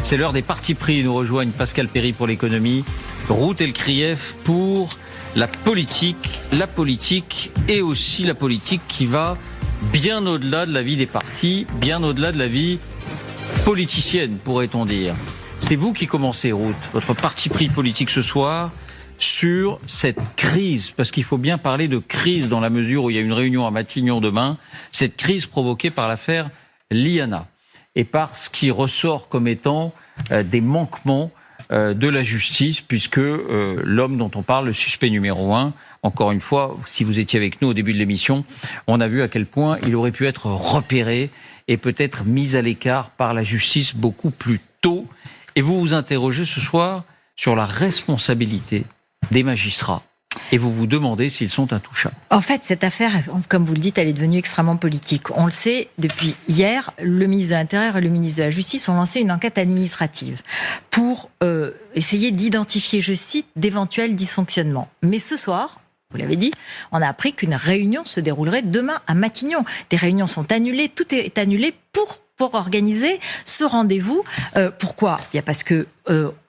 C'est l'heure des partis pris. Nous rejoignent Pascal Perry pour l'économie, Ruth Elkrief pour la politique et aussi la politique qui va bien au-delà de la vie des partis, bien au-delà de la vie politicienne, pourrait-on dire. C'est vous qui commencez, Ruth, votre parti pris politique ce soir sur cette crise, parce qu'il faut bien parler de crise dans la mesure où il y a une réunion à Matignon demain, cette crise provoquée par l'affaire Liana et par ce qui ressort comme étant des manquements de la justice, puisque l'homme dont on parle, le suspect numéro 1, encore une fois, si vous étiez avec nous au début de l'émission, on a vu à quel point il aurait pu être repéré et peut-être mis à l'écart par la justice beaucoup plus tôt. Et vous vous interrogez ce soir sur la responsabilité des magistrats. Et vous vous demandez s'ils sont intouchables. En fait, cette affaire, comme vous le dites, elle est devenue extrêmement politique. On le sait, depuis hier, le ministre de l'Intérieur et le ministre de la Justice ont lancé une enquête administrative pour essayer d'identifier, je cite, d'éventuels dysfonctionnements. Mais ce soir, vous l'avez dit, on a appris qu'une réunion se déroulerait demain à Matignon. Des réunions sont annulées, tout est annulé pour organiser ce rendez-vous. Pourquoi ? Bien parce que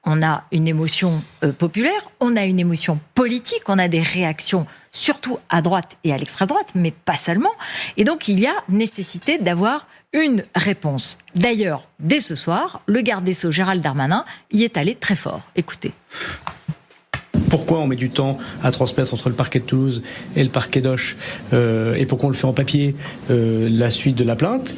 on a une émotion populaire, on a une émotion politique, on a des réactions surtout à droite et à l'extrême droite, mais pas seulement. Et donc il y a nécessité d'avoir une réponse. D'ailleurs, dès ce soir, le garde des Sceaux Gérald Darmanin y est allé très fort. Écoutez. Pourquoi on met du temps à transmettre entre le parquet de Toulouse et le parquet d'Auch et pourquoi on le fait en papier la suite de la plainte.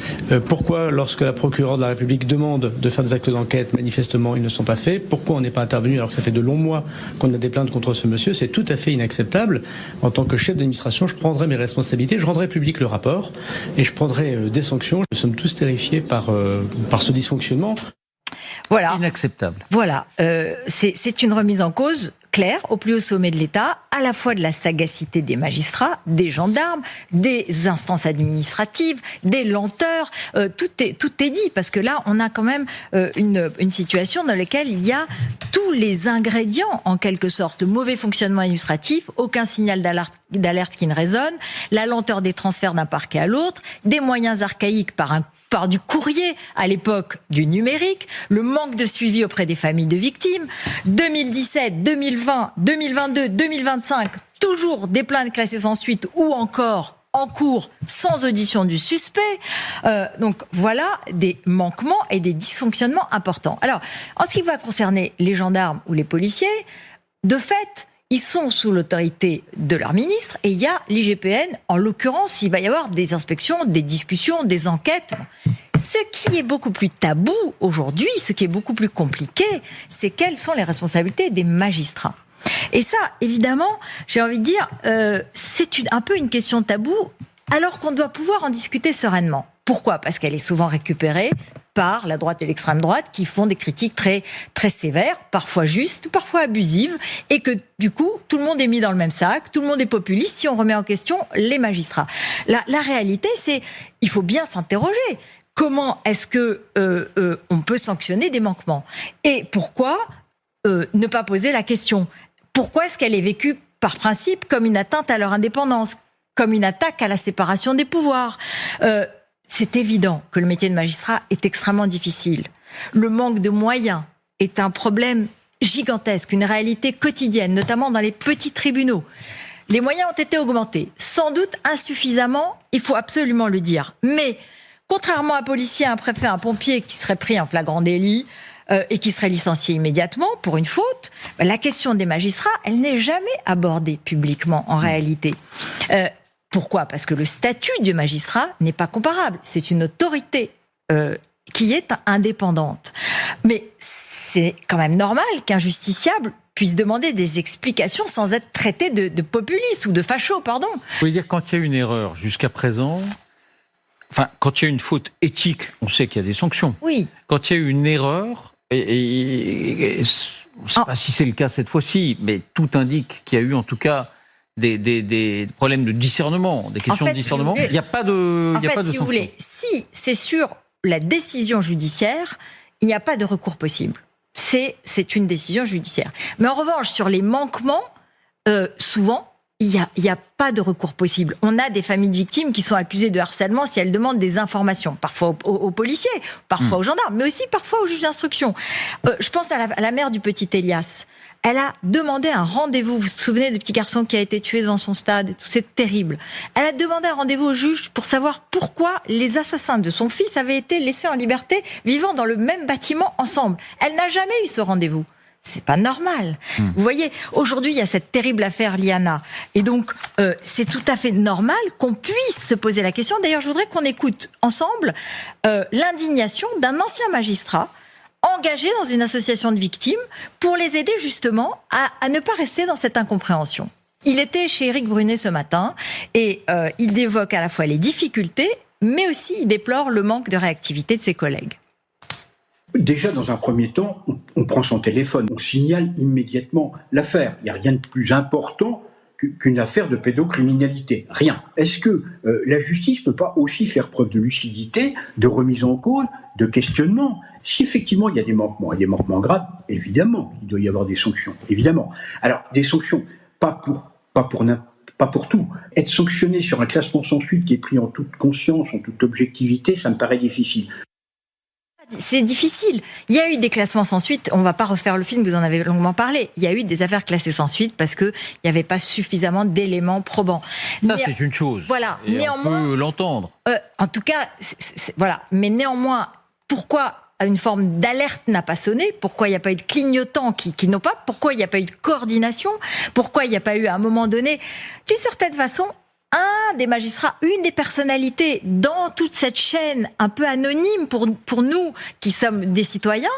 Pourquoi lorsque la procureure de la République demande de faire des actes d'enquête, manifestement ils ne sont pas faits. Pourquoi on n'est pas intervenu alors que ça fait de longs mois qu'on a des plaintes contre ce monsieur. C'est tout à fait inacceptable. En tant que chef d'administration, je prendrai mes responsabilités, je rendrai public le rapport et je prendrai des sanctions. Nous sommes tous terrifiés par ce dysfonctionnement. Voilà. Inacceptable. Voilà. C'est une remise en cause claire au plus haut sommet de l'État, à la fois de la sagacité des magistrats, des gendarmes, des instances administratives, des lenteurs. Tout est dit, parce que là, on a quand même une situation dans laquelle il y a tous les ingrédients, en quelque sorte. Le mauvais fonctionnement administratif, aucun signal d'alerte qui ne résonne, la lenteur des transferts d'un parquet à l'autre, des moyens archaïques par du courrier à l'époque du numérique, le manque de suivi auprès des familles de victimes, 2017, 2020, 2022, 2025, toujours des plaintes classées sans suite ou encore en cours sans audition du suspect. Donc voilà des manquements et des dysfonctionnements importants. Alors, en ce qui va concerner les gendarmes ou les policiers, de fait, ils sont sous l'autorité de leur ministre et il y a l'IGPN. En l'occurrence, il va y avoir des inspections, des discussions, des enquêtes. Ce qui est beaucoup plus tabou aujourd'hui, ce qui est beaucoup plus compliqué, c'est quelles sont les responsabilités des magistrats. Et ça, évidemment, j'ai envie de dire, c'est un peu une question taboue, alors qu'on doit pouvoir en discuter sereinement. Pourquoi ? Parce qu'elle est souvent récupérée par la droite et l'extrême droite qui font des critiques très, très sévères, parfois justes, parfois abusives, et que du coup, tout le monde est mis dans le même sac, tout le monde est populiste si on remet en question les magistrats. La réalité, c'est il faut bien s'interroger. Comment est-ce que on peut sanctionner des manquements ? Et pourquoi ne pas poser la question ? Pourquoi est-ce qu'elle est vécue par principe comme une atteinte à leur indépendance, comme une attaque à la séparation des pouvoirs ? C'est évident que le métier de magistrat est extrêmement difficile. Le manque de moyens est un problème gigantesque, une réalité quotidienne, notamment dans les petits tribunaux. Les moyens ont été augmentés, sans doute insuffisamment, il faut absolument le dire. Mais contrairement à un policier, un préfet, un pompier qui serait pris en flagrant délit et qui serait licencié immédiatement pour une faute, la question des magistrats, elle n'est jamais abordée publiquement en réalité. Pourquoi ? Parce que le statut du magistrat n'est pas comparable. C'est une autorité qui est indépendante. Mais c'est quand même normal qu'un justiciable puisse demander des explications sans être traité de populiste ou de facho, pardon. Vous voulez dire, quand il y a une erreur jusqu'à présent, enfin, quand il y a une faute éthique, on sait qu'il y a des sanctions. Oui. Quand il y a eu une erreur, et on ne sait pas si c'est le cas cette fois-ci, mais tout indique qu'il y a eu en tout cas des problèmes de discernement, des questions de discernement. Il n'y a pas de si vous voulez, si c'est sur la décision judiciaire, il n'y a pas de recours possible. C'est une décision judiciaire. Mais en revanche, sur les manquements, souvent, il y a pas de recours possible. On a des familles de victimes qui sont accusées de harcèlement si elles demandent des informations, parfois aux policiers, parfois aux gendarmes, mais aussi parfois aux juges d'instruction. Je pense à la mère du petit Elias. Elle a demandé un rendez-vous. Vous vous souvenez du petit garçon qui a été tué devant son stade et tout, c'est terrible. Elle a demandé un rendez-vous au juge pour savoir pourquoi les assassins de son fils avaient été laissés en liberté, vivant dans le même bâtiment ensemble. Elle n'a jamais eu ce rendez-vous. C'est pas normal. Vous voyez, aujourd'hui, il y a cette terrible affaire Liana. Et donc, c'est tout à fait normal qu'on puisse se poser la question. D'ailleurs, je voudrais qu'on écoute ensemble l'indignation d'un ancien magistrat engagé dans une association de victimes pour les aider justement à ne pas rester dans cette incompréhension. Il était chez Éric Brunet ce matin et il évoque à la fois les difficultés, mais aussi il déplore le manque de réactivité de ses collègues. Déjà, dans un premier temps, on prend son téléphone, on signale immédiatement l'affaire. Il n'y a rien de plus important qu'une affaire de pédocriminalité. Rien. Est-ce que la justice ne peut pas aussi faire preuve de lucidité, de remise en cause, de questionnement ? Si effectivement il y a des manquements, et des manquements graves, évidemment, il doit y avoir des sanctions, évidemment. Alors, des sanctions, pas pour tout. Être sanctionné sur un classement sans suite qui est pris en toute conscience, en toute objectivité, ça me paraît difficile. C'est difficile. Il y a eu des classements sans suite. On ne va pas refaire le film, vous en avez longuement parlé. Il y a eu des affaires classées sans suite parce qu'il n'y avait pas suffisamment d'éléments probants. Ça, c'est une chose. Voilà. Et néanmoins, on peut l'entendre. En tout cas, voilà. Mais néanmoins, pourquoi une forme d'alerte n'a pas sonné? Pourquoi il n'y a pas eu de clignotants qui n'ont pas? Pourquoi il n'y a pas eu de coordination? Pourquoi il n'y a pas eu, à un moment donné, d'une certaine façon, un des magistrats, une des personnalités dans toute cette chaîne un peu anonyme pour nous qui sommes des citoyens,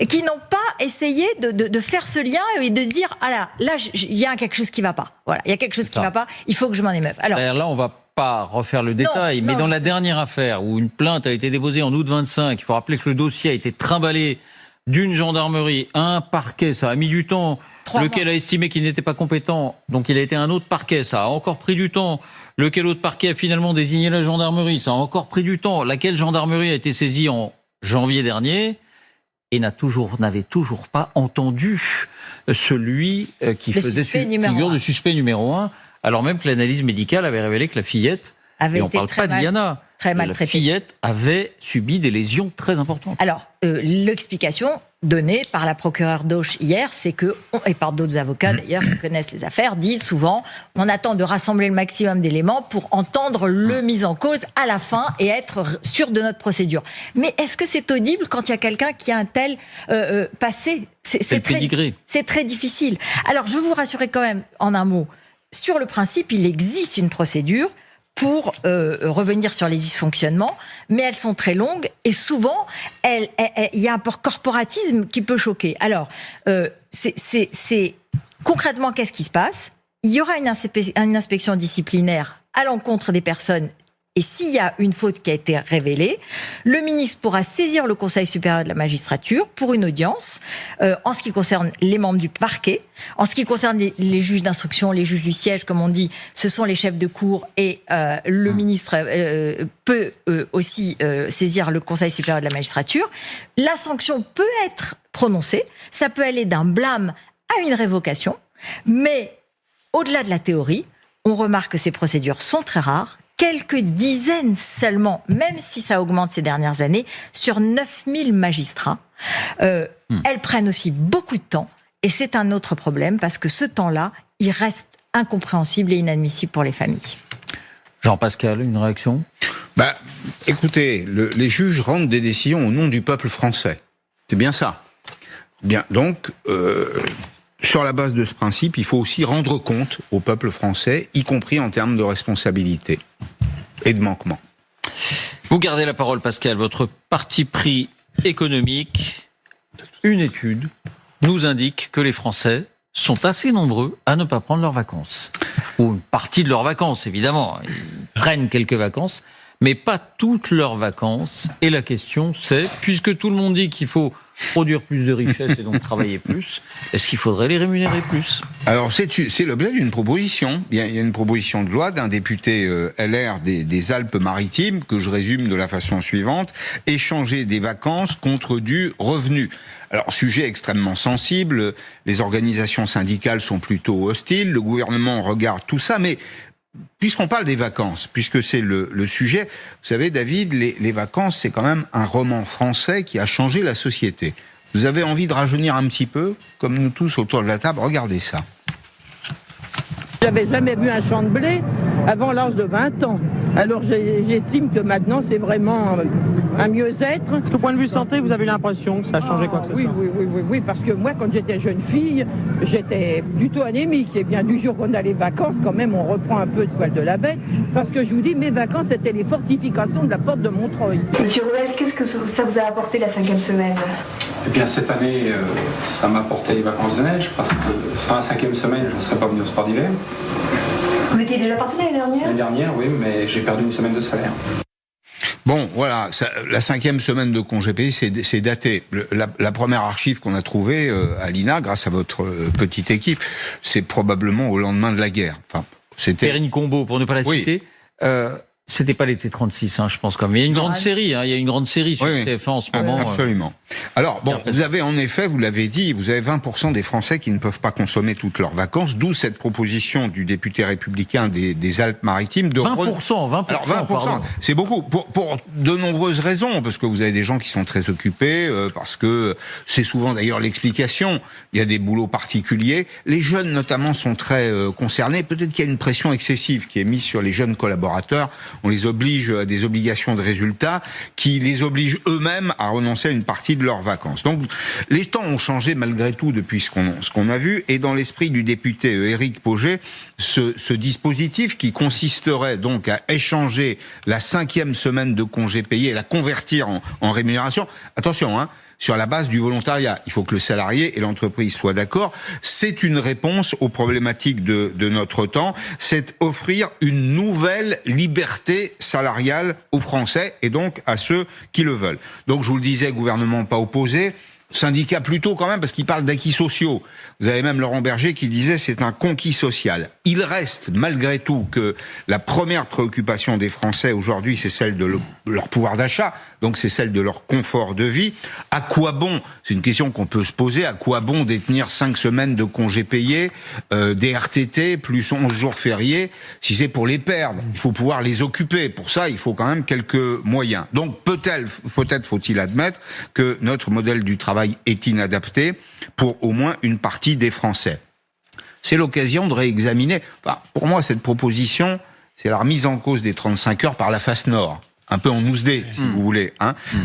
et qui n'ont pas essayé de faire ce lien et de se dire là il y a quelque chose qui va pas. Voilà, il y a quelque chose qui va pas. Il faut que je m'en émeuve. Alors là, on va pas refaire le détail, mais dans la dernière affaire où une plainte a été déposée en août 25, il faut rappeler que le dossier a été trimballé d'une gendarmerie à un parquet, ça a mis du temps, lequel a estimé qu'il n'était pas compétent, donc il a été à un autre parquet, ça a encore pris du temps, lequel autre parquet a finalement désigné la gendarmerie, ça a encore pris du temps, laquelle gendarmerie a été saisie en janvier dernier et n'avait toujours pas entendu celui qui faisait figure de suspect numéro 1, alors même que l'analyse médicale avait révélé que la fillette, et on ne parle pas d'Iliana, la fillette avait subi des lésions très importantes. Alors, l'explication donnée par la procureure d'Auch hier, c'est que, et par d'autres avocats d'ailleurs qui connaissent les affaires, disent souvent, on attend de rassembler le maximum d'éléments pour entendre le mis en cause à la fin et être sûr de notre procédure. Mais est-ce que c'est audible quand il y a quelqu'un qui a un tel passé? C'est très difficile. Alors, je veux vous rassurer quand même en un mot. Sur le principe, il existe une procédure pour revenir sur les dysfonctionnements, mais elles sont très longues et souvent, il y a un corporatisme qui peut choquer. Alors, concrètement, qu'est-ce qui se passe? Il y aura une inspection disciplinaire à l'encontre des personnes. Et s'il y a une faute qui a été révélée, le ministre pourra saisir le Conseil supérieur de la magistrature pour une audience en ce qui concerne les membres du parquet, en ce qui concerne les juges d'instruction, les juges du siège, comme on dit, ce sont les chefs de cour et le ministre peut aussi saisir le Conseil supérieur de la magistrature. La sanction peut être prononcée, ça peut aller d'un blâme à une révocation, mais au-delà de la théorie, on remarque que ces procédures sont très rares. Quelques dizaines seulement, même si ça augmente ces dernières années, sur 9000 magistrats. Elles prennent aussi beaucoup de temps, et c'est un autre problème, parce que ce temps-là, il reste incompréhensible et inadmissible pour les familles. Jean-Pascal, une réaction ? Écoutez, les juges rendent des décisions au nom du peuple français. C'est bien ça. Bien, donc, sur la base de ce principe, il faut aussi rendre compte au peuple français, y compris en termes de responsabilité et de manquement. Vous gardez la parole, Pascal. Votre parti pris économique, une étude nous indique que les Français sont assez nombreux à ne pas prendre leurs vacances. Ou une partie de leurs vacances, évidemment. Ils prennent quelques vacances, mais pas toutes leurs vacances. Et la question, c'est, puisque tout le monde dit qu'il faut produire plus de richesses et donc travailler plus, est-ce qu'il faudrait les rémunérer plus ? Alors c'est l'objet d'une proposition. Il y a une proposition de loi d'un député LR des Alpes-Maritimes que je résume de la façon suivante: échanger des vacances contre du revenu. Alors, sujet extrêmement sensible, les organisations syndicales sont plutôt hostiles, le gouvernement regarde tout ça, mais puisqu'on parle des vacances, puisque c'est le sujet, vous savez, David, les vacances, c'est quand même un roman français qui a changé la société. Vous avez envie de rajeunir un petit peu, comme nous tous autour de la table, regardez ça. J'avais jamais vu un champ de blé avant l'âge de 20 ans. Alors j'estime que maintenant c'est vraiment un mieux-être. Au point de vue santé, vous avez l'impression que ça a changé quoi que ce soit ? Oui, parce que moi quand j'étais jeune fille, j'étais plutôt anémique. Et bien du jour qu'on a les vacances, quand même on reprend un peu de poil de la bête. Parce que je vous dis, mes vacances c'était les fortifications de la porte de Montreuil. Monsieur Ruel, qu'est-ce que ça vous a apporté la 5e semaine ? Eh bien, cette année, ça m'a apporté les vacances de neige parce que sans la 5e semaine, je ne serais pas venu au sport d'hiver. Vous étiez déjà parti l'année dernière ? L'année dernière, oui, mais j'ai perdu une semaine de salaire. Bon, voilà, la 5e semaine de congé payé, c'est daté. La première archive qu'on a trouvée à l'INA, grâce à votre petite équipe, c'est probablement au lendemain de la guerre. Enfin, c'était Perrine Combo, pour ne pas la citer. C'était pas l'été 36, je pense quand même. Il y a une grande série, il y a une grande série sur TF1 en ce moment. Absolument. Alors, bon, vous avez en effet, vous l'avez dit, vous avez 20% des Français qui ne peuvent pas consommer toutes leurs vacances, d'où cette proposition du député républicain des Alpes-Maritimes de 20%. Alors 20%, c'est beaucoup, pour de nombreuses raisons, parce que vous avez des gens qui sont très occupés, parce que c'est souvent d'ailleurs l'explication, il y a des boulots particuliers, les jeunes notamment sont très concernés, peut-être qu'il y a une pression excessive qui est mise sur les jeunes collaborateurs, on les oblige à des obligations de résultats qui les obligent eux-mêmes à renoncer à une partie de leurs vacances. Donc les temps ont changé malgré tout depuis ce qu'on a vu, et dans l'esprit du député Éric Pauget, ce dispositif qui consisterait donc à échanger la 5e semaine de congé payé et la convertir en rémunération, attention, sur la base du volontariat. Il faut que le salarié et l'entreprise soient d'accord. C'est une réponse aux problématiques de notre temps. C'est offrir une nouvelle liberté salariale aux Français et donc à ceux qui le veulent. Donc je vous le disais, gouvernement pas opposé, syndicats plutôt quand même, parce qu'ils parlent d'acquis sociaux. Vous avez même Laurent Berger qui disait c'est un conquis social. Il reste malgré tout que la première préoccupation des Français aujourd'hui, c'est celle de leur pouvoir d'achat, donc c'est celle de leur confort de vie. À quoi bon, c'est une question qu'on peut se poser, à quoi bon détenir 5 semaines de congés payés, des RTT, plus 11 jours fériés, si c'est pour les perdre? Il faut pouvoir les occuper. Pour ça, il faut quand même quelques moyens. Donc peut-être faut-il admettre que notre modèle du travail est inadapté pour au moins une partie des Français. C'est l'occasion de réexaminer. Enfin, pour moi, cette proposition, c'est la remise en cause des 35 heures par la face nord. Un peu en mousse dé, si vous voulez.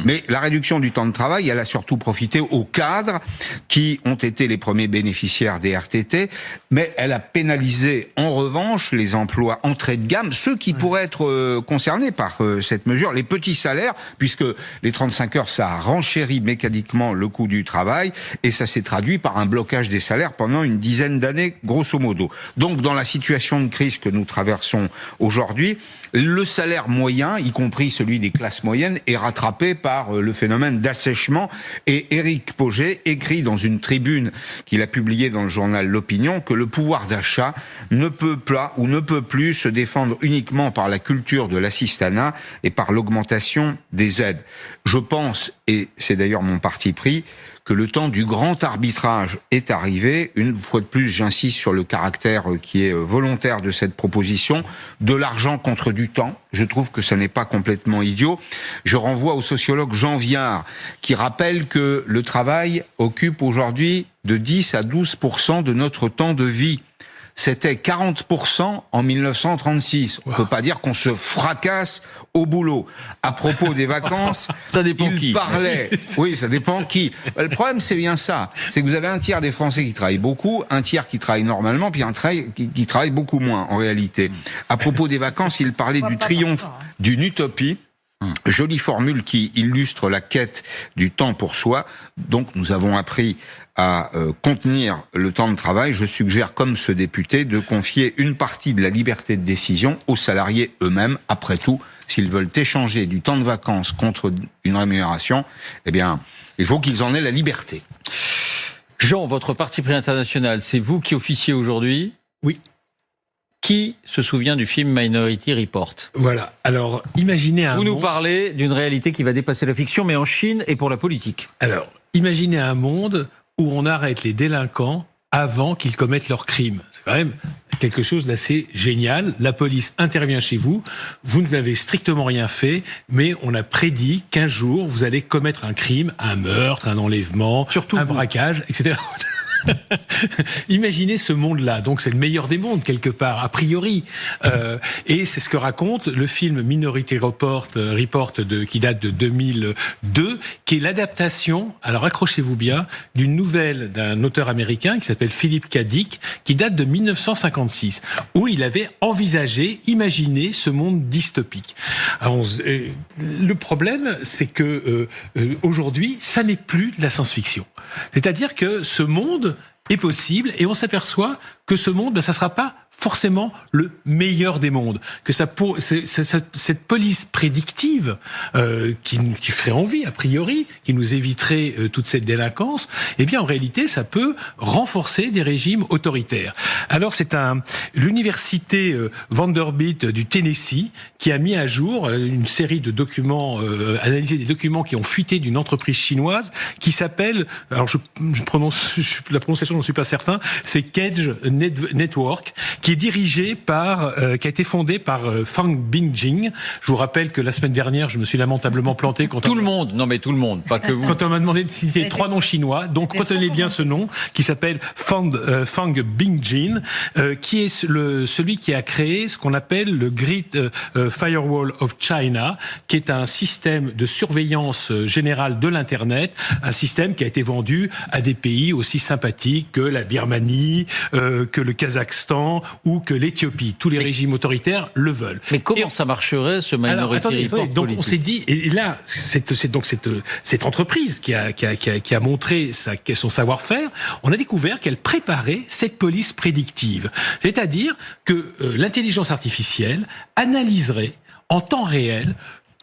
Mais la réduction du temps de travail, elle a surtout profité aux cadres qui ont été les premiers bénéficiaires des RTT, mais elle a pénalisé en revanche les emplois entrée de gamme, ceux qui pourraient être concernés par cette mesure, les petits salaires, puisque les 35 heures, ça a renchéri mécaniquement le coût du travail, et ça s'est traduit par un blocage des salaires pendant une dizaine d'années, grosso modo. Donc, dans la situation de crise que nous traversons aujourd'hui, le salaire moyen, y compris celui des classes moyennes, est rattrapé par le phénomène d'assèchement. Et Éric Pauget écrit dans une tribune qu'il a publiée dans le journal L'Opinion que le pouvoir d'achat ne peut plus se défendre uniquement par la culture de l'assistanat et par l'augmentation des aides. Je pense, et c'est d'ailleurs mon parti pris, que le temps du grand arbitrage est arrivé. Une fois de plus, j'insiste sur le caractère qui est volontaire de cette proposition. De l'argent contre du temps. Je trouve que ça n'est pas complètement idiot. Je renvoie au sociologue Jean Viard, qui rappelle que le travail occupe aujourd'hui de 10 à 12% de notre temps de vie. C'était 40% en 1936. On peut pas dire qu'on se fracasse au boulot. À propos des vacances, ça dépend il parlait. Oui, ça dépend qui. Le problème, c'est bien ça. C'est que vous avez un tiers des Français qui travaillent beaucoup, un tiers qui travaille normalement, puis un tiers qui travaille beaucoup moins, en réalité. À propos des vacances, il parlait du triomphe d'une utopie. Jolie formule qui illustre la quête du temps pour soi. Donc, nous avons appris à contenir le temps de travail. Je suggère, comme ce député, de confier une partie de la liberté de décision aux salariés eux-mêmes. Après tout, s'ils veulent échanger du temps de vacances contre une rémunération, eh bien, il faut qu'ils en aient la liberté. Jean, votre parti pris international, c'est vous qui officiez aujourd'hui ? Oui. Qui se souvient du film Minority Report ? Voilà. Alors, imaginez un Vous nous monde... parlez d'une réalité qui va dépasser la fiction, mais en Chine et pour la politique. Alors, imaginez un monde où on arrête les délinquants avant qu'ils commettent leurs crimes. C'est quand même quelque chose d'assez génial. La police intervient chez vous, vous n'avez strictement rien fait, mais on a prédit qu'un jour, vous allez commettre un crime, un meurtre, un enlèvement, surtout un braquage, etc. Imaginez ce monde-là. Donc c'est le meilleur des mondes quelque part, a priori. Et c'est ce que raconte le film Minority Report qui date de 2002, qui est l'adaptation, alors accrochez-vous bien, d'une nouvelle d'un auteur américain qui s'appelle Philip K. Dick, qui date de 1956, où il avait imaginé ce monde dystopique. Alors, le problème, c'est que aujourd'hui, ça n'est plus de la science-fiction. C'est-à-dire que ce monde est possible et on s'aperçoit que ce monde, ça sera pas forcément le meilleur des mondes, que cette police prédictive qui ferait envie a priori, qui nous éviterait toute cette délinquance, eh bien en réalité ça peut renforcer des régimes autoritaires. Alors c'est l'université Vanderbilt du Tennessee qui a mis à jour une série de documents, analysé des documents qui ont fuité d'une entreprise chinoise qui s'appelle, alors la prononciation j'en suis pas certain, c'est Cage Network, qui est dirigé qui a été fondé par Fang Bingjing. Je vous rappelle que la semaine dernière, je me suis lamentablement planté quand tout le monde, pas que vous. Quand on m'a demandé de citer 3 noms chinois, donc retenez bien ce nom, qui s'appelle Fang Bingjing, qui est celui qui a créé ce qu'on appelle le Great Firewall of China, qui est un système de surveillance générale de l'Internet, un système qui a été vendu à des pays aussi sympathiques que la Birmanie, que le Kazakhstan ou que l'Éthiopie. Tous les régimes autoritaires le veulent. Mais comment ça marcherait, ce Minority Report donc on s'est dit, et là, c'est donc cette entreprise qui a montré son savoir-faire, on a découvert qu'elle préparait cette police prédictive. C'est-à-dire que l'intelligence artificielle analyserait en temps réel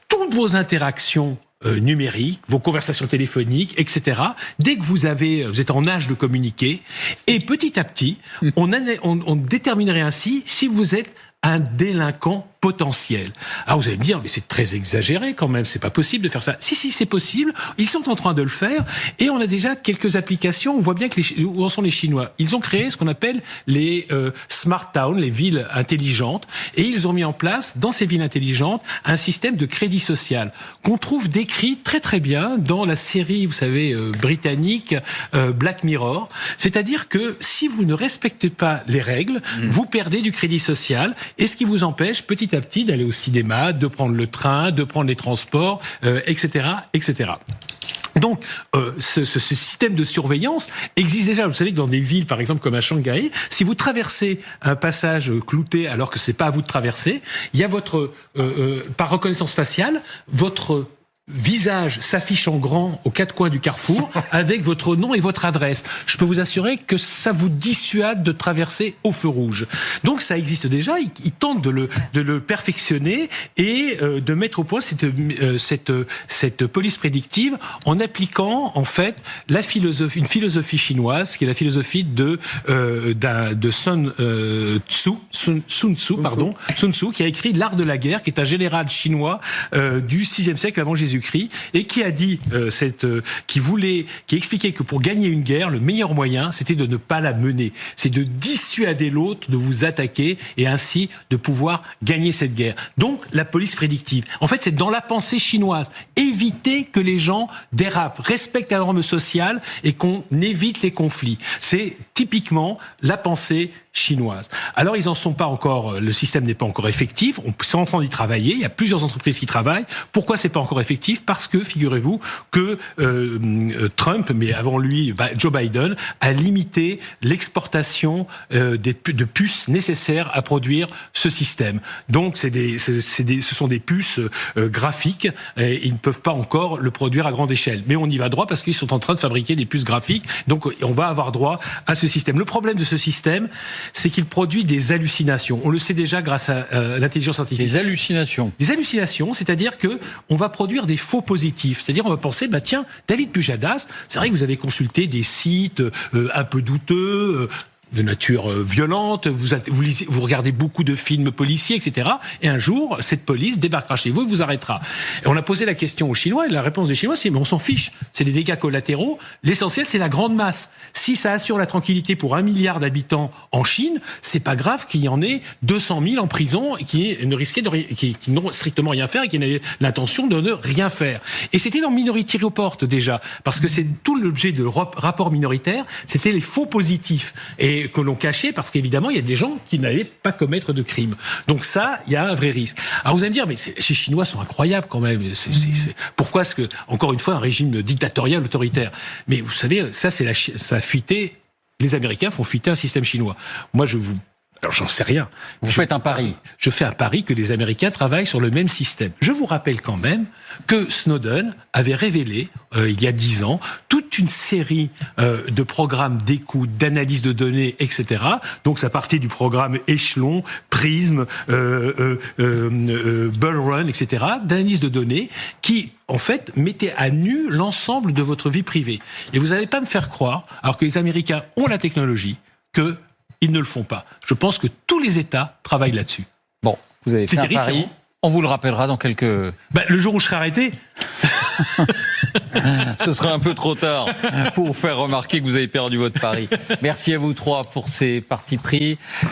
toutes vos interactions numériques, vos conversations téléphoniques, etc. Dès que vous êtes en âge de communiquer, et petit à petit, on déterminerait ainsi si vous êtes un délinquant potentiel. Alors vous allez me dire, mais c'est très exagéré quand même, c'est pas possible de faire ça. Si, c'est possible, ils sont en train de le faire, et on a déjà quelques applications, on voit bien où en sont les Chinois. Ils ont créé ce qu'on appelle les smart towns, les villes intelligentes, et ils ont mis en place, dans ces villes intelligentes, un système de crédit social, qu'on trouve décrit très très bien dans la série, vous savez, britannique, Black Mirror. C'est-à-dire que si vous ne respectez pas les règles, vous perdez du crédit social, et ce qui vous empêche petit à petit d'aller au cinéma, de prendre le train, de prendre les transports, etc., etc. Donc, ce système de surveillance existe déjà. Vous savez que dans des villes, par exemple comme à Shanghai, si vous traversez un passage clouté alors que c'est pas à vous de traverser, il y a par reconnaissance faciale, votre visage s'affiche en grand aux 4 coins du carrefour avec votre nom et votre adresse. Je peux vous assurer que ça vous dissuade de traverser au feu rouge. Donc ça existe déjà, ils tentent de le perfectionner et de mettre au point cette police prédictive en appliquant en fait une philosophie chinoise qui est la philosophie de Sun Tzu, qui a écrit L'Art de la guerre, qui est un général chinois du 6e siècle avant Jésus-Christ, et qui a dit qui expliquait que pour gagner une guerre, le meilleur moyen, c'était de ne pas la mener, c'est de dissuader l'autre de vous attaquer et ainsi de pouvoir gagner cette guerre. Donc la police prédictive, en fait, c'est dans la pensée chinoise, éviter que les gens dérapent, respectent la norme sociale et qu'on évite les conflits. C'est typiquement la pensée chinoise. Alors ils en sont pas encore, le système n'est pas encore effectif, on est en train d'y travailler, il y a plusieurs entreprises qui travaillent. Pourquoi c'est pas encore effectif? addictif parce que, figurez-vous, que Trump, mais avant lui, Joe Biden, a limité l'exportation de puces nécessaires à produire ce système. Donc, ce sont des puces graphiques et ils ne peuvent pas encore le produire à grande échelle. Mais on y va droit parce qu'ils sont en train de fabriquer des puces graphiques. Donc, on va avoir droit à ce système. Le problème de ce système, c'est qu'il produit des hallucinations. On le sait déjà grâce à l'intelligence artificielle. Des hallucinations. Des hallucinations, c'est-à-dire que on va produire des faux positifs. C'est-à-dire on va penser, tiens, David Pujadas, c'est vrai que vous avez consulté des sites un peu douteux, de nature violente, vous regardez beaucoup de films policiers, etc. Et un jour, cette police débarquera chez vous et vous arrêtera. Et on a posé la question aux Chinois, et la réponse des Chinois, c'est mais on s'en fiche. C'est des dégâts collatéraux. L'essentiel, c'est la grande masse. Si ça assure la tranquillité pour 1 milliard d'habitants en Chine, c'est pas grave qu'il y en ait 200 000 en prison et qui n'ont strictement rien faire et qui n'avaient l'intention de ne rien faire. Et c'était dans Minority Report déjà, parce que c'est tout l'objet de rapport minoritaire, c'était les faux positifs. Et que l'on cachait parce qu'évidemment, il y a des gens qui n'allaient pas commettre de crimes. Donc ça, il y a un vrai risque. Alors vous allez me dire, mais ces Chinois sont incroyables quand même. Pourquoi est-ce que, encore une fois, un régime dictatorial, autoritaire? Mais vous savez, ça a fuité. Les Américains font fuiter un système chinois. Moi, alors j'en sais rien. Vous faites un pari. Je fais un pari que les Américains travaillent sur le même système. Je vous rappelle quand même que Snowden avait révélé, il y a 10 ans, toute une série de programmes d'écoute, d'analyse de données, etc. Donc ça partait du programme Echelon, Prism, Bull Run, etc. d'analyse de données qui, en fait, mettait à nu l'ensemble de votre vie privée. Et vous n'allez pas me faire croire, alors que les Américains ont la technologie, que ils ne le font pas. Je pense que tous les États travaillent là-dessus. Bon, vous avez fait un pari. On vous le rappellera dans quelques... le jour où je serai arrêté. Ce sera un peu trop tard pour vous faire remarquer que vous avez perdu votre pari. Merci à vous trois pour ces partis pris.